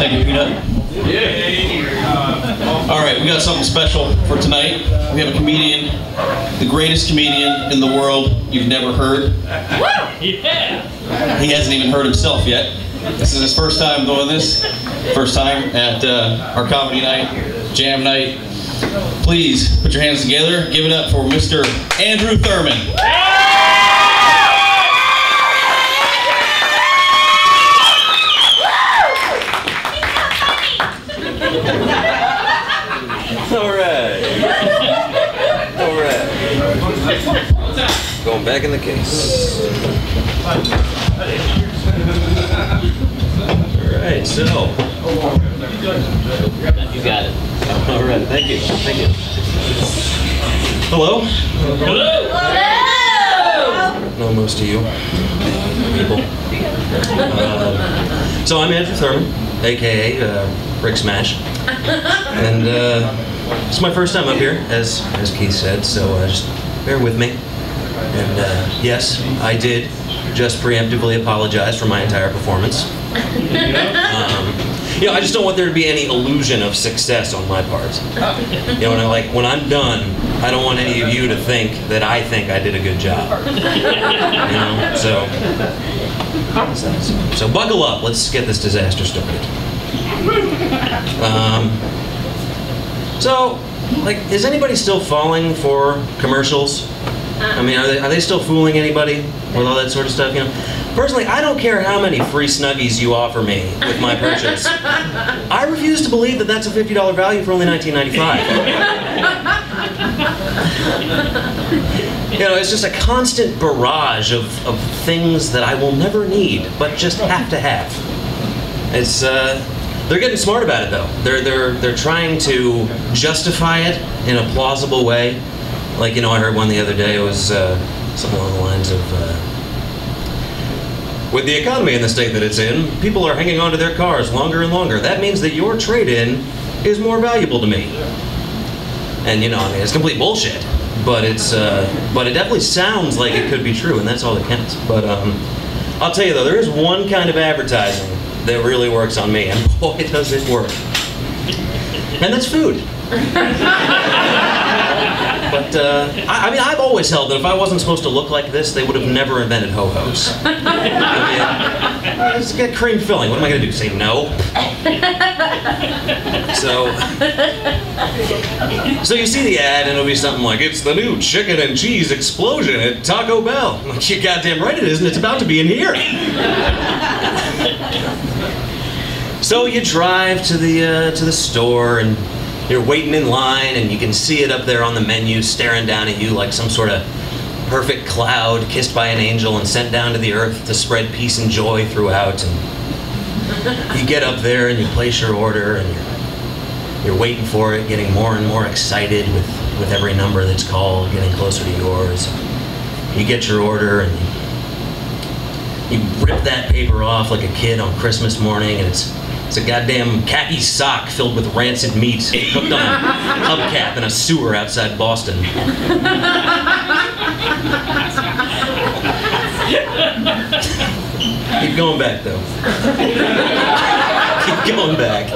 Thank you, Peanut. All right, we got something special for tonight. We have a comedian, the greatest comedian in the world you've never heard. Yeah. He hasn't even heard himself yet. This is his first time doing this. First time at our comedy night, jam night. Please put your hands together. Give it up for Mr. Andrew Thurman. All right. Going back in the case. All right, so. You got it. All right, thank you. Thank you. Hello. Hello. Know most of you people. So I'm Andrew Thurman, aka Rick Smash, and it's my first time up here, as Keith said. So just bear with me. And yes, I did just preemptively apologize for my entire performance. You know, I just don't want there to be any illusion of success on my part. You know, when I'm done, I don't want any of you to think that I think I did a good job. You know, so buckle up. Let's get this disaster started. So, like, is anybody still falling for commercials? I mean, are they still fooling anybody with all that sort of stuff? You know, personally, I don't care how many free Snuggies you offer me with my purchase. I refuse to believe that that's a $50 value for only $19.95. You know, it's just a constant barrage of things that I will never need, but just have to have. It's they're getting smart about it though. They're trying to justify it in a plausible way. Like, you know, I heard one the other day. It was something along the lines of, with the economy in the state that it's in, people are hanging on to their cars longer and longer. That means that your trade-in is more valuable to me. And, you know, I mean, it's complete bullshit. But it definitely sounds like it could be true, and that's all that counts. But I'll tell you though, there is one kind of advertising that really works on me, and boy, does it work. And that's food. But, I mean, I've always held that if I wasn't supposed to look like this, they would have never invented ho-hos. I mean, it's got cream filling. What am I going to do, say no? So you see the ad, and it'll be something like, it's the new chicken and cheese explosion at Taco Bell. I'm like, you're goddamn right it is, and it's about to be in here. So you drive to the store, and you're waiting in line, and you can see it up there on the menu staring down at you like some sort of perfect cloud kissed by an angel and sent down to the earth to spread peace and joy throughout. And you get up there and you place your order, and you're waiting for it, getting more and more excited with every number that's called, getting closer to yours. You get your order, and you rip that paper off like a kid on Christmas morning, and it's a goddamn khaki sock filled with rancid meat cooked on a hubcap in a sewer outside Boston. Keep going back, though. Keep going back.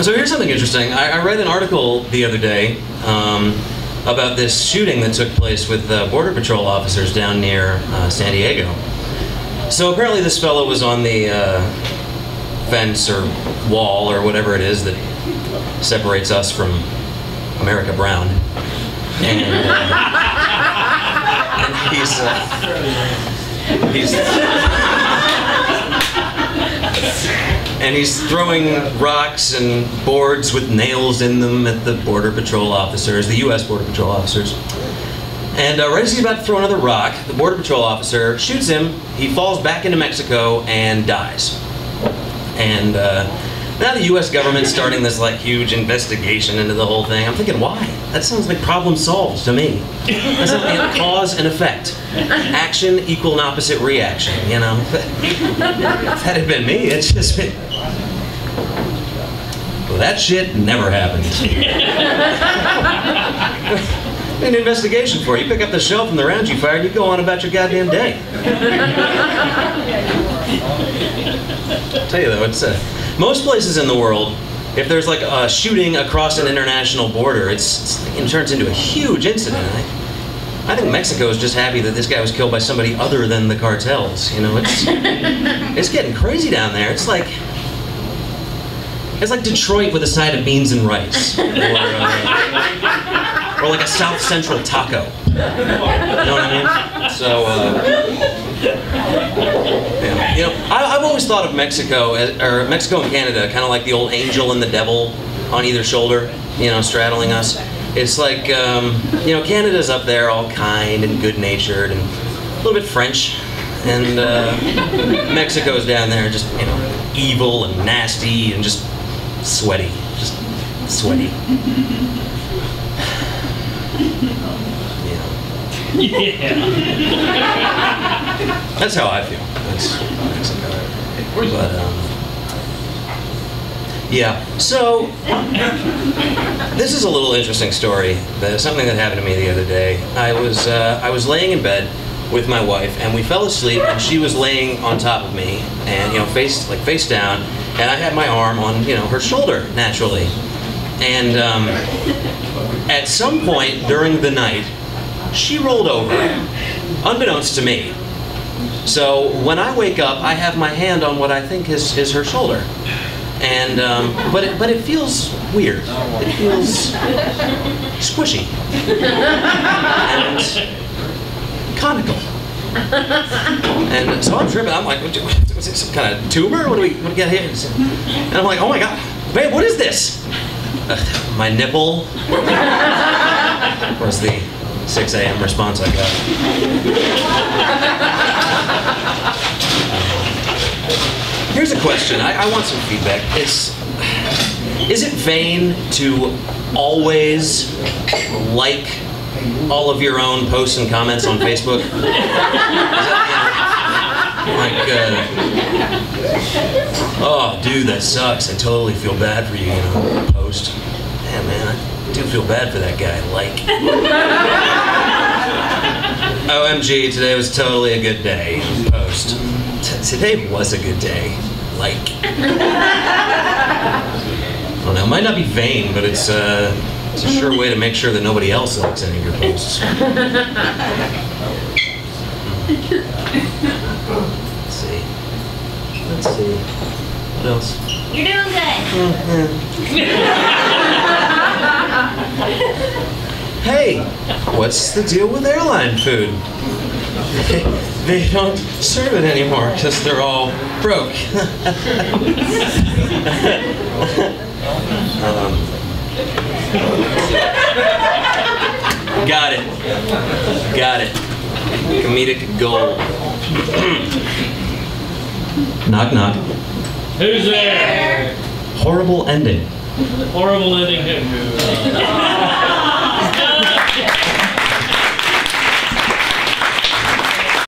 So here's something interesting. I read an article the other day about this shooting that took place with Border Patrol officers down near San Diego. So apparently this fellow was on the fence or wall or whatever it is that separates us from America Brown. And he's throwing rocks and boards with nails in them at the Border Patrol officers, the U.S. Border Patrol officers. And right as he's about to throw another rock, the Border Patrol officer shoots him. He falls back into Mexico and dies. And now the U.S. government's starting this like huge investigation into the whole thing. I'm thinking, why? That sounds like problem solved to me. That sounds like cause and effect. Action equal and opposite reaction, you know? If that had been me, it's just been... Well, that shit never happened. An investigation for you. You pick up the shell from the rounds you fired, you go on about your goddamn day. tell you though, it's most places in the world, if there's like a shooting across an international border, it turns into a huge incident. I think Mexico is just happy that this guy was killed by somebody other than the cartels. You know, it's getting crazy down there. It's like Detroit with a side of beans and rice, or like a South Central taco. You know what I mean? So, yeah. You know, I've always thought of Mexico or Mexico and Canada kind of like the old angel and the devil on either shoulder, you know, straddling us. It's like, you know, Canada's up there all kind and good-natured and a little bit French, and Mexico's down there just, you know, evil and nasty and just sweaty. Yeah. That's how I feel. That's Mexico. But, yeah. So, this is a little interesting story. Something that happened to me the other day. I was laying in bed with my wife, and we fell asleep, and she was laying on top of me, and you know, face down, and I had my arm on, you know, her shoulder naturally. And at some point during the night, she rolled over, unbeknownst to me. So when I wake up, I have my hand on what I think is her shoulder, and but it feels weird. It feels squishy and conical. And so I'm tripping. I'm like, what's it, some kind of tumor? What do we got here? And I'm like, oh my god, babe, what is this? My nipple was the 6 a.m. response I got. Here's a question. I want some feedback. Is it vain to always like all of your own posts and comments on Facebook? Is that, oh, dude, that sucks. I totally feel bad for you, you know, post. Yeah, man, I do feel bad for that guy. Like, OMG, today was totally a good day. Post. Today was a good day. Like, I don't know. It might not be vain, but it's a sure way to make sure that nobody else likes any of your posts. Let's see. What else? You're doing good. Hey, what's the deal with airline food? They don't serve it anymore because they're all broke. Got it. Comedic gold. Knock knock. Who's there? Horrible ending. Horrible ending.